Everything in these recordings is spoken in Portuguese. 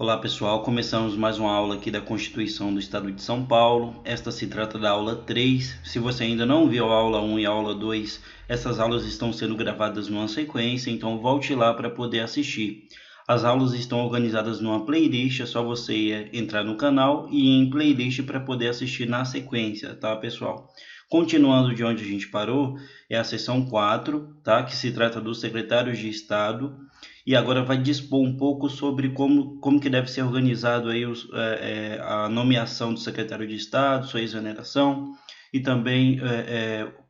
Olá pessoal, começamos mais uma aula aqui da Constituição do Estado de São Paulo. Esta se trata da aula 3. Se você ainda não viu a aula 1 e a aula 2, essas aulas estão sendo gravadas numa sequência, então volte lá para poder assistir. As aulas estão organizadas numa playlist, é só você entrar no canal e ir em playlist para poder assistir na sequência, tá pessoal? Continuando de onde a gente parou, é a seção 4, tá? Que se trata dos secretários de Estado. E agora vai dispor um pouco sobre como que deve ser organizado aí a nomeação do secretário de Estado, sua exoneração e também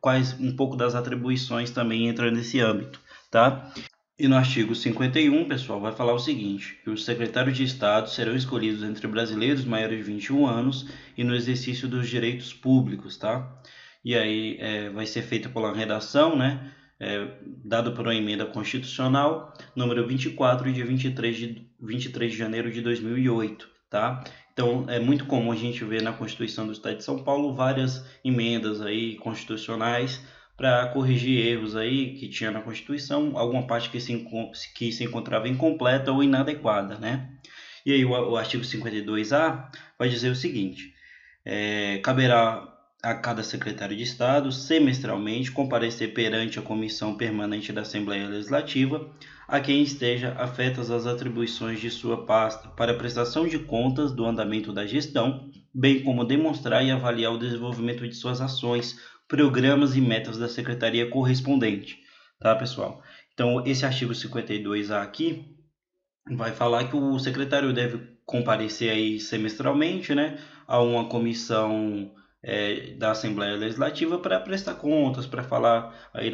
quais um pouco das atribuições também entram nesse âmbito, tá? E no artigo 51, pessoal, vai falar o seguinte, que os secretários de Estado serão escolhidos entre brasileiros maiores de 21 anos e no exercício dos direitos públicos, tá? E aí vai ser feita pela redação, né? Dado por uma emenda constitucional, número 24, de 23 de janeiro de 2008, tá? Então, é muito comum a gente ver na Constituição do Estado de São Paulo várias emendas aí constitucionais para corrigir erros aí que tinha na Constituição, alguma parte que se encontrava incompleta ou inadequada, né? E aí o artigo 52A vai dizer o seguinte, caberá a cada secretário de Estado, semestralmente, comparecer perante a Comissão Permanente da Assembleia Legislativa, a quem esteja afetas as atribuições de sua pasta, para prestação de contas do andamento da gestão, bem como demonstrar e avaliar o desenvolvimento de suas ações, programas e metas da secretaria correspondente. Tá, pessoal? Então, esse artigo 52A aqui vai falar que o secretário deve comparecer aí semestralmente, né, a uma comissão da Assembleia Legislativa para prestar contas, para falar aí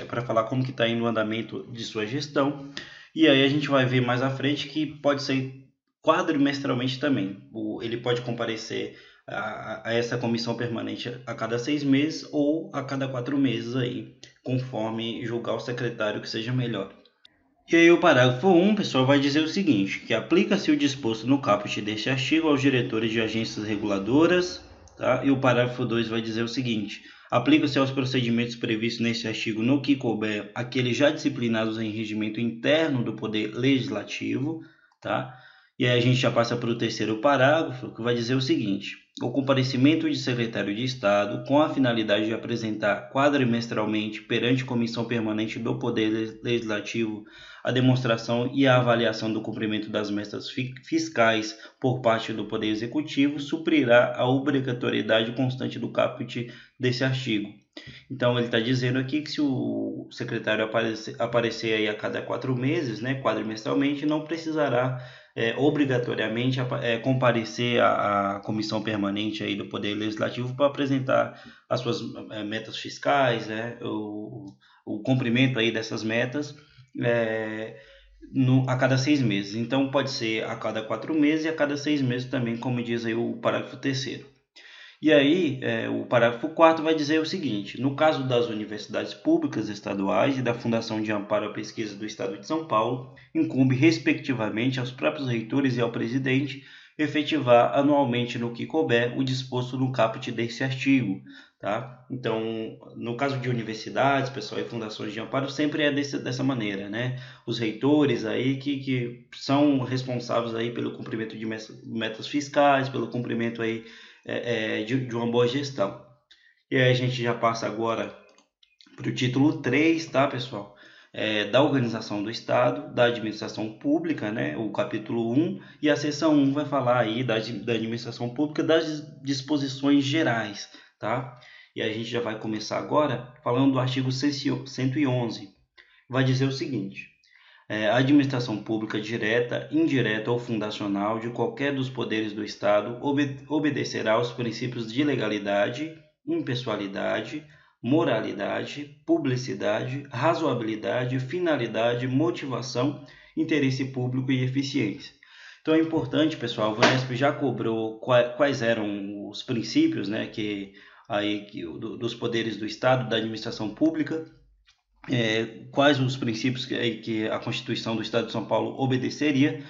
para falar como que está indo o andamento de sua gestão. E aí a gente vai ver mais à frente que pode ser quadrimestralmente também. Ele pode comparecer a essa comissão permanente a cada 6 meses ou a cada 4 meses aí, conforme julgar o secretário que seja melhor. E aí o parágrafo 1, pessoal, vai dizer o seguinte, que aplica-se o disposto no caput deste artigo aos diretores de agências reguladoras, tá? E o parágrafo 2 vai dizer o seguinte, aplica-se aos procedimentos previstos neste artigo no que couber aqueles já disciplinados em regimento interno do Poder Legislativo, tá? E aí a gente já passa para o terceiro parágrafo, que vai dizer o seguinte, o comparecimento de secretário de Estado com a finalidade de apresentar quadrimestralmente perante Comissão Permanente do Poder Legislativo a demonstração e a avaliação do cumprimento das metas fiscais por parte do Poder Executivo suprirá a obrigatoriedade constante do caput desse artigo. Então, ele está dizendo aqui que se o secretário aparecer aí a cada 4 meses, né, quadrimestralmente, não precisará obrigatoriamente comparecer à comissão permanente aí do Poder Legislativo para apresentar as suas metas fiscais, né, o cumprimento aí dessas metas, a cada 6 meses. Então, pode ser a cada 4 meses e a cada 6 meses também, como diz aí o parágrafo terceiro. E aí, o parágrafo 4 vai dizer o seguinte, no caso das universidades públicas estaduais e da Fundação de Amparo à Pesquisa do Estado de São Paulo, incumbe respectivamente aos próprios reitores e ao presidente efetivar anualmente no que couber o disposto no caput desse artigo, tá? Então, no caso de universidades, pessoal, e fundações de amparo, sempre é dessa maneira, né? Os reitores aí que são responsáveis aí pelo cumprimento de metas fiscais, pelo cumprimento aí de uma boa gestão. E aí a gente já passa agora para o título 3, tá, pessoal? Da organização do Estado, da administração pública, né, o capítulo 1, e a seção 1 vai falar aí da administração pública, das disposições gerais, tá? E a gente já vai começar agora falando do artigo 111. Vai dizer o seguinte, a administração pública direta, indireta ou fundacional de qualquer dos poderes do Estado obedecerá aos princípios de legalidade, impessoalidade, moralidade, publicidade, razoabilidade, finalidade, motivação, interesse público e eficiência. Então é importante, pessoal, o VASP já cobrou quais eram os princípios, né, dos poderes do Estado, da administração pública, quais os princípios que a Constituição do Estado de São Paulo obedeceria.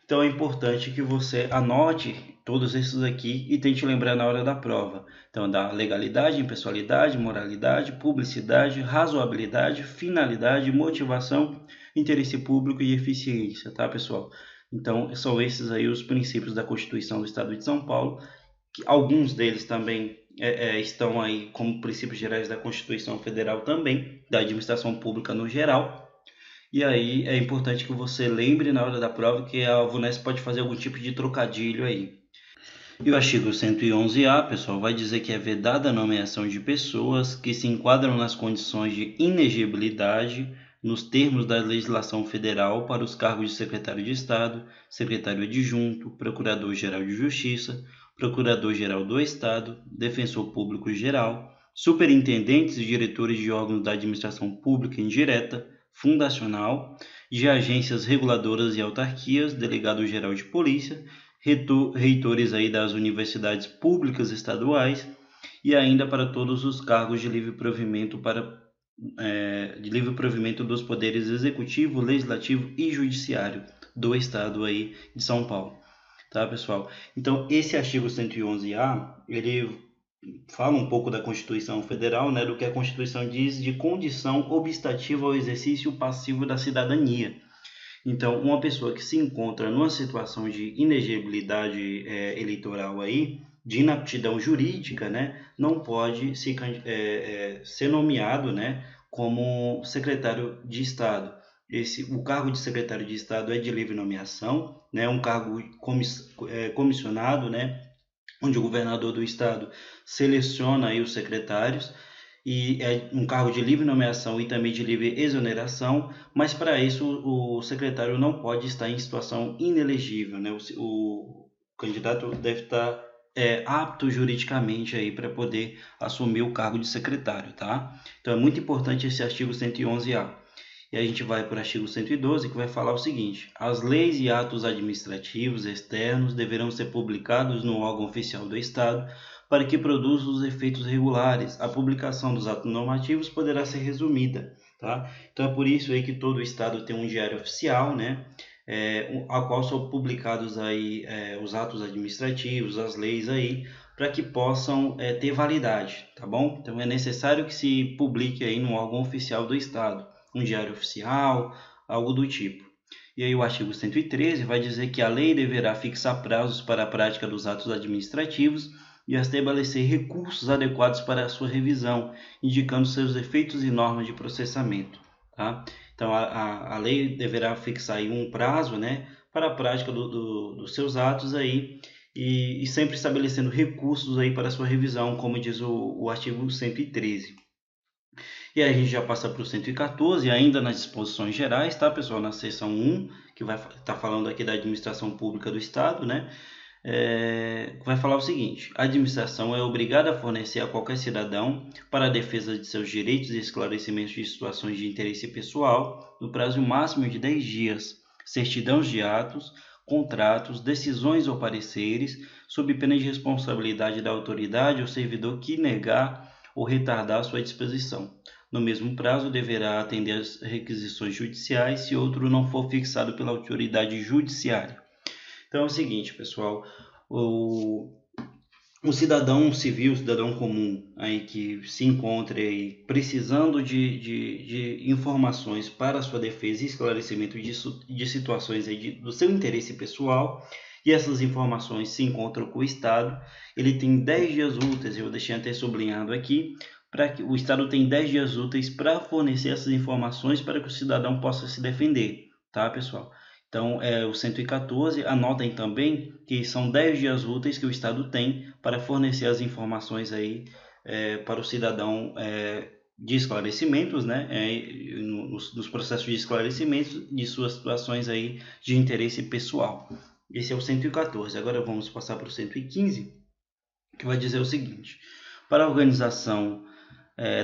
Então é importante que você anote todos esses aqui e tente lembrar na hora da prova. Então, da legalidade, impessoalidade, moralidade, publicidade, razoabilidade, finalidade, motivação, interesse público e eficiência, tá, pessoal? Então, são esses aí os princípios da Constituição do Estado de São Paulo, que alguns deles também estão aí como princípios gerais da Constituição Federal também, da administração pública no geral. E aí é importante que você lembre na hora da prova que a VUNESP pode fazer algum tipo de trocadilho aí. E o artigo 111-A, pessoal, vai dizer que é vedada a nomeação de pessoas que se enquadram nas condições de inegibilidade nos termos da legislação federal para os cargos de secretário de Estado, secretário adjunto, procurador-geral de Justiça, procurador-geral do Estado, defensor público geral, superintendentes e diretores de órgãos da administração pública indireta, fundacional, de agências reguladoras e autarquias, delegado-geral de polícia, reitores aí das universidades públicas estaduais e ainda para todos os cargos de livre provimento dos poderes executivo, legislativo e judiciário do estado aí de São Paulo, tá, pessoal? Então, esse artigo 111-A, ele fala um pouco da Constituição Federal, né, do que a Constituição diz de condição obstativa ao exercício passivo da cidadania. Então, uma pessoa que se encontra numa situação de inegibilidade eleitoral aí, de inaptidão jurídica, né, não pode ser nomeado, né, como secretário de Estado. O cargo de secretário de Estado é de livre nomeação, né, um cargo comissionado, né, onde o governador do estado seleciona aí os secretários, e é um cargo de livre nomeação e também de livre exoneração, mas para isso o secretário não pode estar em situação inelegível, né? O candidato deve estar apto juridicamente aí para poder assumir o cargo de secretário, tá? Então é muito importante esse artigo 111-A. E a gente vai para o artigo 112, que vai falar o seguinte: as leis e atos administrativos externos deverão ser publicados no órgão oficial do Estado para que produza os efeitos regulares. A publicação dos atos normativos poderá ser resumida, tá? Então é por isso aí que todo o Estado tem um diário oficial, né? A qual são publicados aí os atos administrativos, as leis aí, para que possam ter validade, tá bom? Então é necessário que se publique aí no órgão oficial do Estado, um diário oficial, algo do tipo. E aí o artigo 113 vai dizer que a lei deverá fixar prazos para a prática dos atos administrativos e estabelecer recursos adequados para a sua revisão, indicando seus efeitos e normas de processamento, tá? Então a lei deverá fixar aí um prazo, né, para a prática dos seus atos aí, e sempre estabelecendo recursos aí para a sua revisão, como diz o artigo 113. E aí a gente já passa para o 114, ainda nas disposições gerais, tá, pessoal? Na seção 1, que vai estar falando aqui da administração pública do Estado, né? Vai falar o seguinte: a administração é obrigada a fornecer a qualquer cidadão, para a defesa de seus direitos e esclarecimentos de situações de interesse pessoal, no prazo máximo de 10 dias, certidões de atos, contratos, decisões ou pareceres, sob pena de responsabilidade da autoridade ou servidor que negar ou retardar sua disposição. No mesmo prazo, deverá atender às requisições judiciais se outro não for fixado pela autoridade judiciária. Então é o seguinte, pessoal, o cidadão civil, o cidadão comum aí que se encontre aí precisando de informações para sua defesa e esclarecimento de situações aí do seu interesse pessoal, e essas informações se encontram com o Estado, ele tem 10 dias úteis, eu deixei até sublinhado aqui, para que o Estado tem 10 dias úteis para fornecer essas informações para que o cidadão possa se defender, tá, pessoal? Então, o 114, anotem também que são 10 dias úteis que o Estado tem para fornecer as informações aí para o cidadão de esclarecimentos, né, nos processos de esclarecimentos de suas situações aí de interesse pessoal. Esse é o 114. Agora vamos passar para o 115, que vai dizer o seguinte: para a organização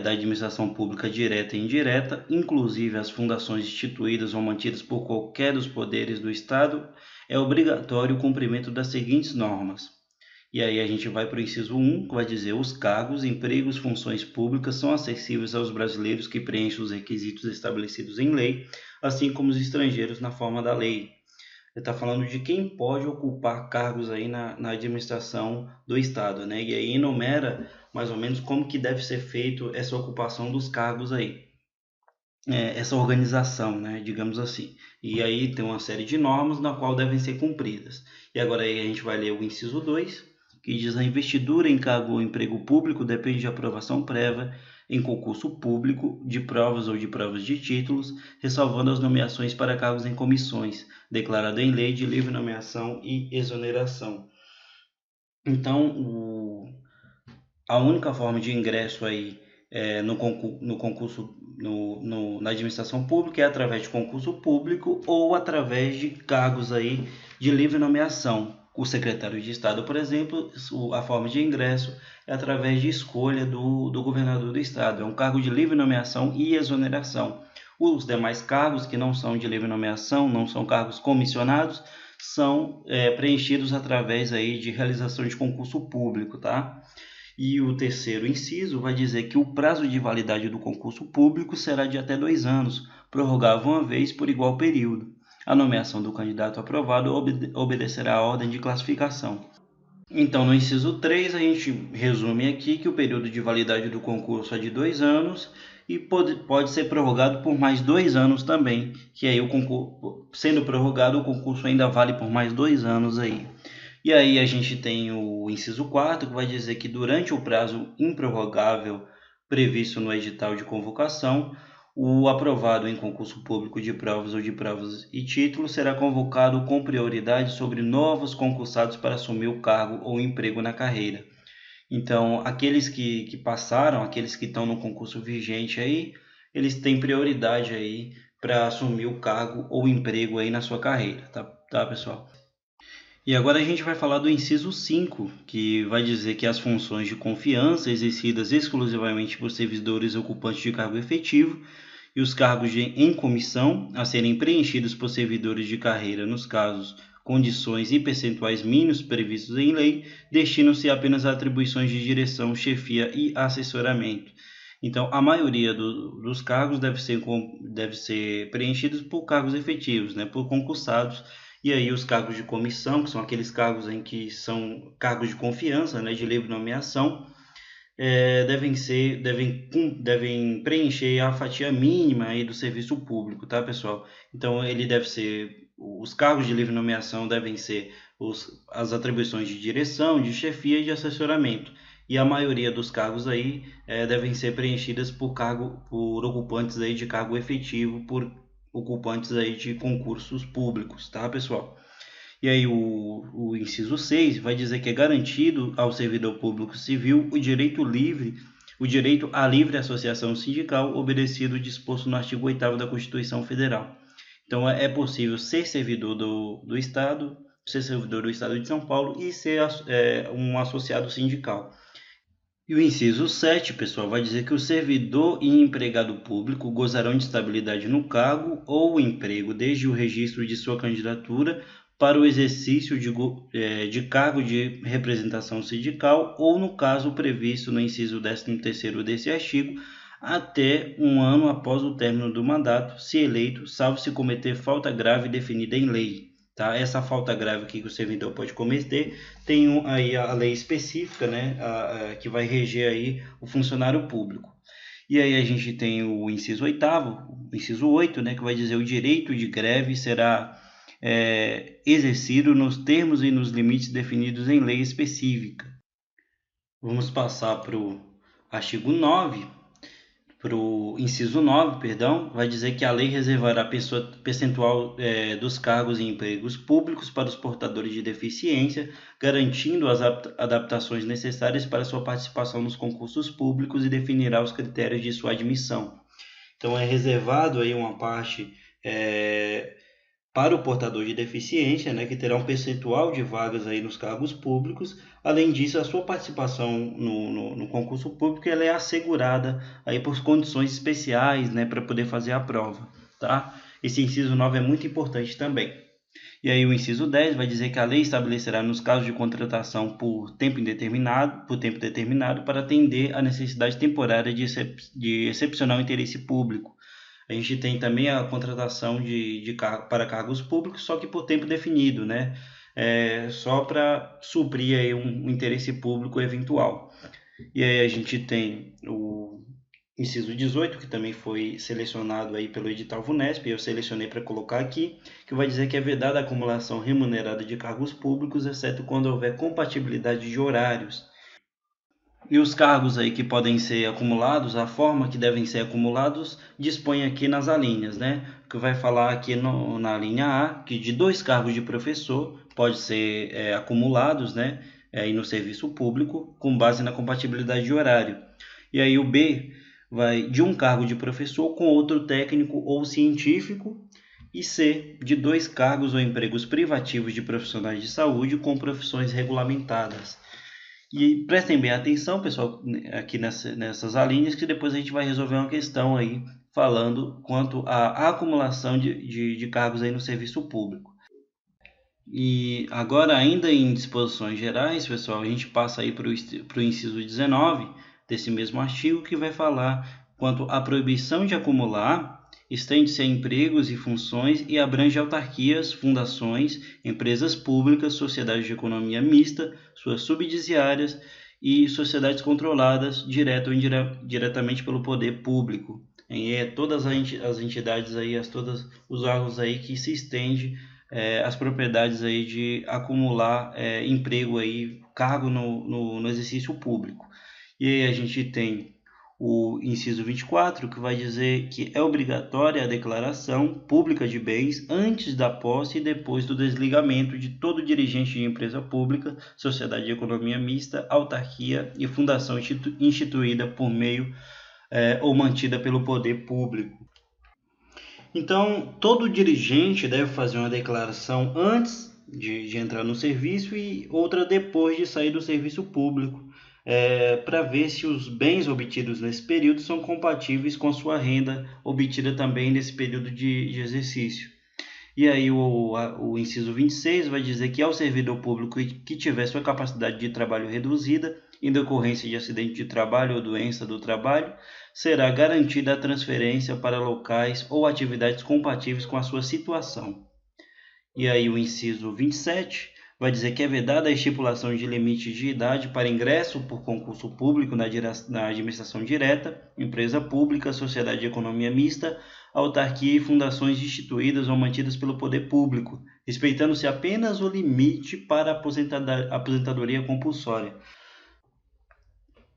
da administração pública direta e indireta, inclusive as fundações instituídas ou mantidas por qualquer dos poderes do Estado, é obrigatório o cumprimento das seguintes normas. E aí a gente vai para o inciso 1, que vai dizer: os cargos, empregos, funções públicas são acessíveis aos brasileiros que preenchem os requisitos estabelecidos em lei, assim como os estrangeiros na forma da lei. Ele está falando de quem pode ocupar cargos aí na administração do Estado, né? E aí enumera mais ou menos como que deve ser feito essa ocupação dos cargos aí. essa organização, né, digamos assim. E aí tem uma série de normas na qual devem ser cumpridas. E agora aí a gente vai ler o inciso 2, que diz: a investidura em cargo ou emprego público depende de aprovação prévia em concurso público de provas ou de provas de títulos, ressalvando as nomeações para cargos em comissões, declarado em lei de livre nomeação e exoneração. Então, a única forma de ingresso aí no concurso na administração pública é através de concurso público ou através de cargos aí de livre nomeação. O secretário de Estado, por exemplo, a forma de ingresso é através de escolha do governador do Estado. É um cargo de livre nomeação e exoneração. Os demais cargos que não são de livre nomeação, não são cargos comissionados, são preenchidos através aí de realização de concurso público, tá? E o terceiro inciso vai dizer que o prazo de validade do concurso público será de até 2 anos, prorrogável uma vez por igual período. A nomeação do candidato aprovado obedecerá à ordem de classificação. Então, no inciso 3, a gente resume aqui que o período de validade do concurso é de 2 anos e pode ser prorrogado por mais 2 anos também, que aí o concurso, sendo prorrogado, o concurso ainda vale por mais 2 anos aí. E aí a gente tem o inciso 4, que vai dizer que durante o prazo improrrogável previsto no edital de convocação, o aprovado em concurso público de provas ou de provas e títulos será convocado com prioridade sobre novos concursados para assumir o cargo ou emprego na carreira. Então, aqueles que passaram, aqueles que estão no concurso vigente aí, eles têm prioridade aí para assumir o cargo ou emprego aí na sua carreira, tá, pessoal? E agora a gente vai falar do inciso 5, que vai dizer que as funções de confiança exercidas exclusivamente por servidores ocupantes de cargo efetivo e os cargos em comissão a serem preenchidos por servidores de carreira nos casos, condições e percentuais mínimos previstos em lei, destinam-se apenas a atribuições de direção, chefia e assessoramento. Então, a maioria dos cargos deve ser preenchidos por cargos efetivos, né, por concursados. E aí os cargos de comissão, que são aqueles cargos em que são cargos de confiança, né, de livre nomeação, devem preencher a fatia mínima aí do serviço público, tá, pessoal? Então, os cargos de livre nomeação devem ser as atribuições de direção, de chefia e de assessoramento. E a maioria dos cargos aí devem ser preenchidas por ocupantes aí de cargo efetivo, por ocupantes aí de concursos públicos, tá, pessoal? E aí o inciso 6 vai dizer que é garantido ao servidor público civil o direito à livre associação sindical, obedecido o disposto no artigo 8º da Constituição Federal. Então é possível ser servidor do Estado, ser servidor do Estado de São Paulo e ser um associado sindical. E o inciso 7, pessoal, vai dizer que o servidor e empregado público gozarão de estabilidade no cargo ou emprego desde o registro de sua candidatura para o exercício de cargo de representação sindical ou, no caso previsto no inciso 13º desse artigo, até um ano após o término do mandato, se eleito, salvo se cometer falta grave definida em lei. Tá? Essa falta grave que o servidor pode cometer tem aí a lei específica, né, que vai reger aí o funcionário público. E aí a gente tem o inciso 8º, o inciso 8, né, que vai dizer o direito de greve será exercido nos termos e nos limites definidos em lei específica. Vamos passar para o artigo 9, para o inciso 9, perdão, vai dizer que a lei reservará percentual dos cargos e empregos públicos para os portadores de deficiência, garantindo as adaptações necessárias para sua participação nos concursos públicos e definirá os critérios de sua admissão. Então, é reservado aí uma parte para o portador de deficiência, né, que terá um percentual de vagas aí nos cargos públicos. Além disso, a sua participação no concurso público ela é assegurada aí por condições especiais, né, para poder fazer a prova, tá? Esse inciso 9 é muito importante também. E aí o inciso 10 vai dizer que a lei estabelecerá nos casos de contratação por tempo determinado para atender à necessidade temporária de excepcional interesse público. A gente tem também a contratação para cargos públicos, só que por tempo definido, né? Só para suprir aí um interesse público eventual. E aí a gente tem inciso 18, que também foi selecionado aí pelo edital VUNESP, eu selecionei para colocar aqui, que vai dizer que é vedada a acumulação remunerada de cargos públicos, exceto quando houver compatibilidade de horários. E os cargos aí que podem ser acumulados, a forma que devem ser acumulados, dispõe aqui nas alíneas, né? Que vai falar aqui na linha A, que de 2 cargos de professor pode ser acumulados, né? Aí no serviço público, com base na compatibilidade de horário. E aí o B vai de 1 cargo de professor com outro técnico ou científico, e C, de 2 cargos ou empregos privativos de profissionais de saúde com profissões regulamentadas. E prestem bem atenção, pessoal, aqui nessas alíneas, que depois a gente vai resolver uma questão aí, falando quanto à acumulação de cargos aí no serviço público. E agora, ainda em disposições gerais, pessoal, a gente passa aí para o inciso 19 desse mesmo artigo, que vai falar quanto à proibição de acumular, estende-se a empregos e funções e abrange autarquias, fundações, empresas públicas, sociedades de economia mista, suas subsidiárias e sociedades controladas direta ou indiretamente pelo poder público. E todas as entidades aí, todos os órgãos aí que se estende as propriedades aí de acumular emprego aí, cargo no exercício público. E aí a gente tem o inciso 24, que vai dizer que é obrigatória a declaração pública de bens antes da posse e depois do desligamento de todo dirigente de empresa pública, sociedade de economia mista, autarquia e fundação instituída por meio ou mantida pelo poder público. Então, todo dirigente deve fazer uma declaração antes de entrar no serviço e outra depois de sair do serviço público, para ver se os bens obtidos nesse período são compatíveis com a sua renda obtida também nesse período de exercício. E aí o inciso 26 vai dizer que ao servidor público que tiver sua capacidade de trabalho reduzida em decorrência de acidente de trabalho ou doença do trabalho, será garantida a transferência para locais ou atividades compatíveis com a sua situação. E aí o inciso 27 vai dizer que é vedada a estipulação de limites de idade para ingresso por concurso público na administração direta, empresa pública, sociedade de economia mista, autarquia e fundações instituídas ou mantidas pelo poder público, respeitando-se apenas o limite para a aposentadoria compulsória.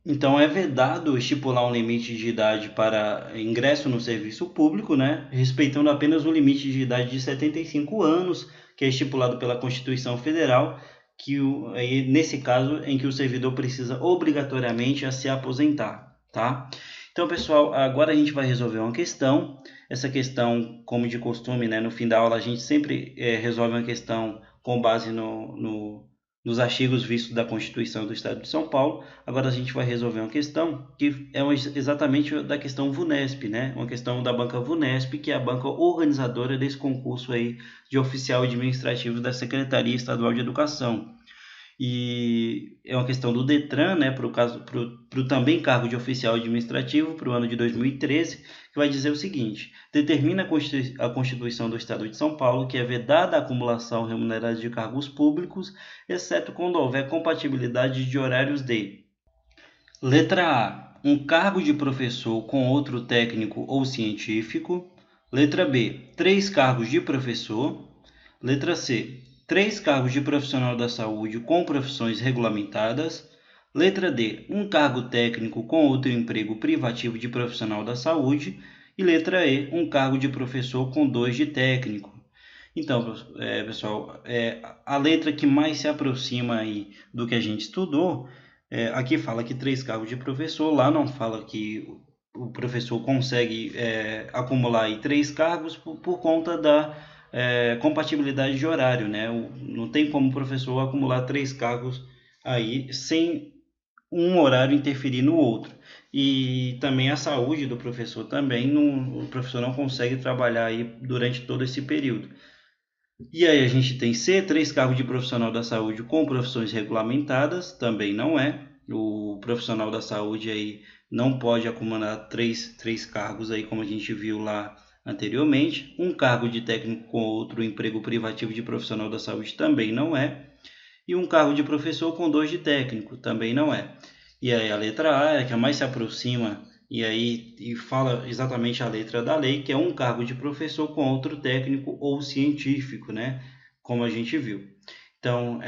Então, é vedado estipular um limite de idade para ingresso no serviço público, né? Respeitando apenas o limite de idade de 75 anos, que é estipulado pela Constituição Federal, nesse caso em que o servidor precisa obrigatoriamente se aposentar, tá? Então, pessoal, agora a gente vai resolver uma questão. Essa questão, como de costume, né, no fim da aula a gente sempre resolve uma questão com base nos artigos vistos da Constituição do Estado de São Paulo. Agora a gente vai resolver uma questão que é exatamente da questão VUNESP, né? Uma questão da banca VUNESP, que é a banca organizadora desse concurso aí de oficial administrativo da Secretaria Estadual de Educação. E é uma questão do DETRAN, né, para o também cargo de oficial administrativo para o ano de 2013, que vai dizer o seguinte: determina a Constituição do Estado de São Paulo que é vedada a acumulação remunerada de cargos públicos, exceto quando houver compatibilidade de horários de: letra A, um cargo de professor com outro técnico ou científico; letra B, 3 cargos de professor; letra C, 3 cargos de profissional da saúde com profissões regulamentadas; letra D, um cargo técnico com outro emprego privativo de profissional da saúde; e letra E, um cargo de professor com 2 de técnico. Então, pessoal, a letra que mais se aproxima aí do que a gente estudou, aqui fala que 3 cargos de professor, lá não fala que o professor consegue acumular aí 3 cargos por conta da compatibilidade de horário, né? Não tem como o professor acumular 3 cargos aí sem um horário interferir no outro. E também a saúde do professor também, o professor não consegue trabalhar aí durante todo esse período. E aí a gente tem C, 3 cargos de profissional da saúde com profissões regulamentadas, também não é. O profissional da saúde aí não pode acumular 3 cargos aí, como a gente viu lá anteriormente. Um cargo de técnico com outro emprego privativo de profissional da saúde também não é. E um cargo de professor com 2 de técnico também não é. E aí a letra A é que a mais se aproxima e aí fala exatamente a letra da lei, que é um cargo de professor com outro técnico ou científico, né? Como a gente viu. Então,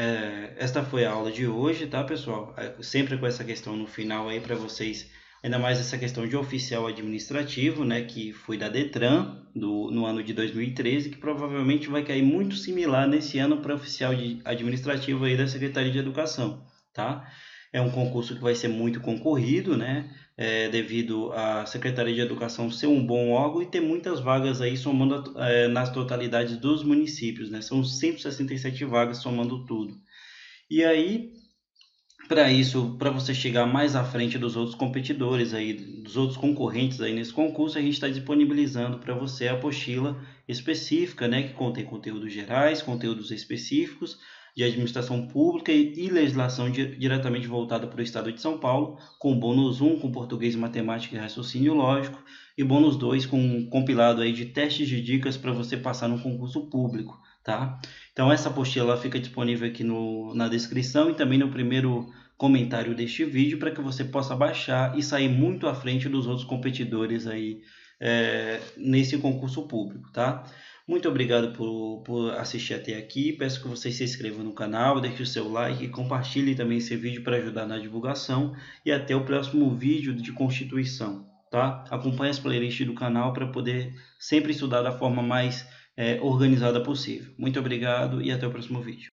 esta foi a aula de hoje, tá, pessoal? Sempre com essa questão no final aí para vocês, ainda mais essa questão de oficial administrativo, né, que foi da Detran no ano de 2013, que provavelmente vai cair muito similar nesse ano para oficial administrativo aí da Secretaria de Educação, tá? É um concurso que vai ser muito concorrido, né? Devido à Secretaria de Educação ser um bom órgão e ter muitas vagas aí somando nas totalidades dos municípios, né? São 167 vagas somando tudo. E aí, para isso, para você chegar mais à frente dos outros competidores aí, dos outros concorrentes aí nesse concurso, a gente está disponibilizando para você a apostila específica, né, que contém conteúdos gerais, conteúdos específicos de administração pública e legislação diretamente voltada para o estado de São Paulo, com bônus 1 com português, matemática e raciocínio lógico, e bônus 2 com um compilado aí de testes de dicas para você passar no concurso público, tá? Então essa apostila fica disponível aqui na descrição e também no primeiro comentário deste vídeo para que você possa baixar e sair muito à frente dos outros competidores aí nesse concurso público, tá? Muito obrigado por assistir até aqui. Peço que você se inscreva no canal, deixe o seu like e compartilhe também esse vídeo para ajudar na divulgação. E até o próximo vídeo de Constituição, tá? Acompanhe as playlists do canal para poder sempre estudar da forma mais organizada possível. Muito obrigado e até o próximo vídeo.